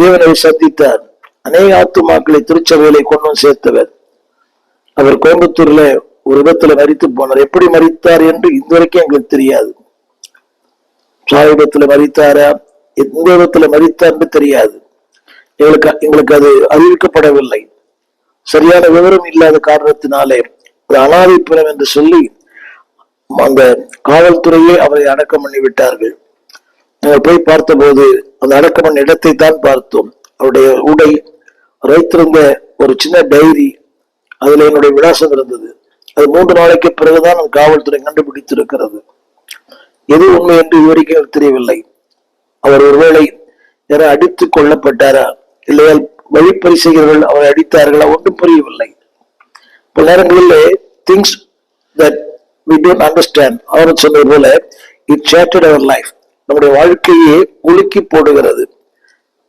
தேவனை சந்தித்தார். அநேக ஆத்துமாக்களை திருச்சபையிலே கொண்டு சேர்த்தவர். அவர் கோயம்புத்தூர்ல ஒரு விதத்துல மரித்து போனார். எப்படி மரித்தார் என்று இந்த வரைக்கும் எங்களுக்கு தெரியாது. சாயுடத்துல மரித்தாரா, எந்த விதத்துல மரித்தார் என்று தெரியாது. எங்களுக்கு அது அறிவிக்கப்படவில்லை. சரியான விவரம் இல்லாத காரணத்தினாலே அனாதை பிணம் என்று சொல்லி அந்த காவல்துறையே அவரை அடக்கம் பண்ணி விட்டார்கள். நாங்கள் போய் பார்த்த போது அந்த அடக்கம் பண்ண இடத்தை தான் பார்த்தோம். அவருடைய உடை, வைத்திருந்த ஒரு சின்ன டைரி, அதுல என்னுடைய விலாசம் இருந்தது. அது 3 நாளைக்கு பிறகுதான் காவல்துறை கண்டுபிடித்திருக்கிறது. எது உண்மை என்று இதுவரைக்கும் தெரியவில்லை. அவர் ஒருவேளை யாரை அடித்துக் கொல்லப்பட்டாரா, இல்லையா வழிப்பறிசைகர்கள் அவரை அடித்தார்களா, ஒன்றும் புரியவில்லை. பல நேரங்களிலே things that we don't understand, அவர் சொன்னது போல it shattered our life, நம்முடைய வாழ்க்கையை உலுக்கி போடுகிறது.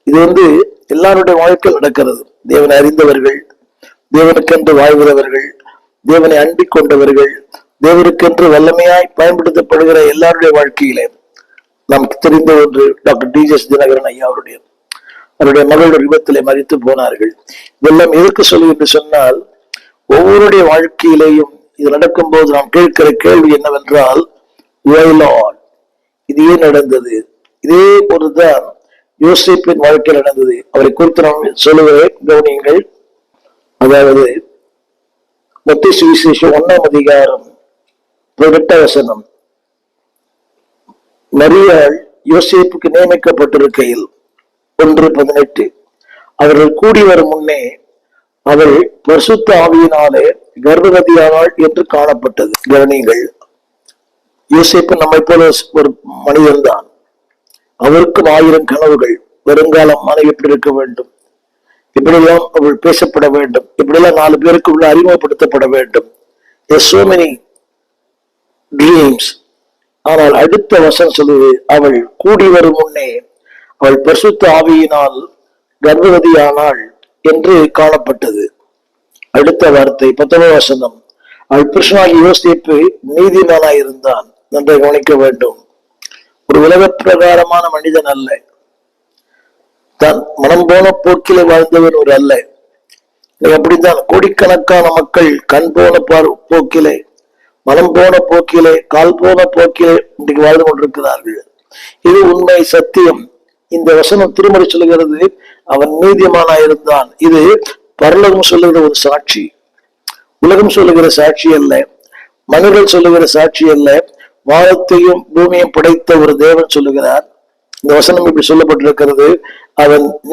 இது எல்லாருடைய வாழ்க்கையில் நடக்கிறது. தேவனை அறிந்தவர்கள், தேவனுக்கென்று வாழ்கிறவர்கள், தேவனை அண்டிக் கொண்டவர்கள், தேவனுக்கென்று வல்லமையாய் பயன்படுத்தப்படுகிற எல்லாருடைய வாழ்க்கையிலே நமக்கு தெரிந்த ஒன்று டாக்டர் டி.எஸ். தினகரன் ஐயா அவருடைய மகள் விபத்திலே மரித்து போனார்கள். இதெல்லாம் எதற்கு சொல்லி என்று சொன்னால், ஒவ்வொருடைய வாழ்க்கையிலேயும் இது நடக்கும் போது நாம் கேட்கிற கேள்வி என்னவென்றால், why Lord? இது ஏன் நடந்தது? இதே போதுதான் யோசேப்பின் வாழ்க்கையில் நடந்தது. அவரை குறித்து நாம் சொல்லுகிறேன், கவனியுங்கள். அதாவது மத்தேயு சுவிசேஷம் 1ஆம் அதிகாரம் 18 வசனம். மரியாள் யோசேப்புக்கு நியமிக்கப்பட்டிருக்கையில் 1:18 அவர்கள் கூடி வரும் முன்னே அவள் பரிசுத்த ஆவியினாலே கர்ப்பவதியானாள் என்று காணப்பட்டது. கவனியுங்கள், யோசேப்பு நம்மை போல ஒரு மனிதன் தான். அவருக்கும் 1000 கனவுகள். வருங்காலம் மனைவி எப்படி இருக்க வேண்டும், இப்படியெல்லாம் அவள் பேசப்பட வேண்டும், இப்படியெல்லாம் 4 பேருக்கு உள்ள அறிமுகப்படுத்தப்பட வேண்டும். so many dreams. ஆனால் அடுத்த வசனம் சொல்லுது, அவள் கூடி வரும் முன்னே அவள் பரிசுத்த ஆவியினால் கர்ப்பவதியானாள் என்று காணப்பட்டது. அடுத்த வார்த்தை 19 வசனம், அவள் புருஷனாகி யோசேப்பு நீதிமானாய் இருந்தான். நன்றாக கவனிக்க வேண்டும். ஒரு உலக பிரகாரமான மனிதன் அல்ல, தான் மனம் போன போக்கிலே வாழ்ந்தவன் ஒரு அல்ல. அப்படித்தான் கோடிக்கணக்கான மக்கள் கண் போன போக்கிலே, மனம் போன போக்கிலே, கால் போன போக்கிலே இன்றைக்கு வாழ்ந்து கொண்டிருக்கிறார்கள். இது உண்மை, சத்தியம். இந்த வசனம் திருமறை சொல்லுகிறது, அவன் நீதிமானாயிருந்தான். இது பரலோகம் சொல்லுகிற ஒரு சாட்சி, உலகம் சொல்லுகிற சாட்சி அல்ல, மனிதர்கள் சொல்லுகிற சாட்சி அல்ல. வானத்தையும் பூமியையும் படைத்த ஒரு தேவன் சொல்லுகிறார். இந்த வசனம் இப்படி சொல்லப்பட்டிருக்கிறது, அவன்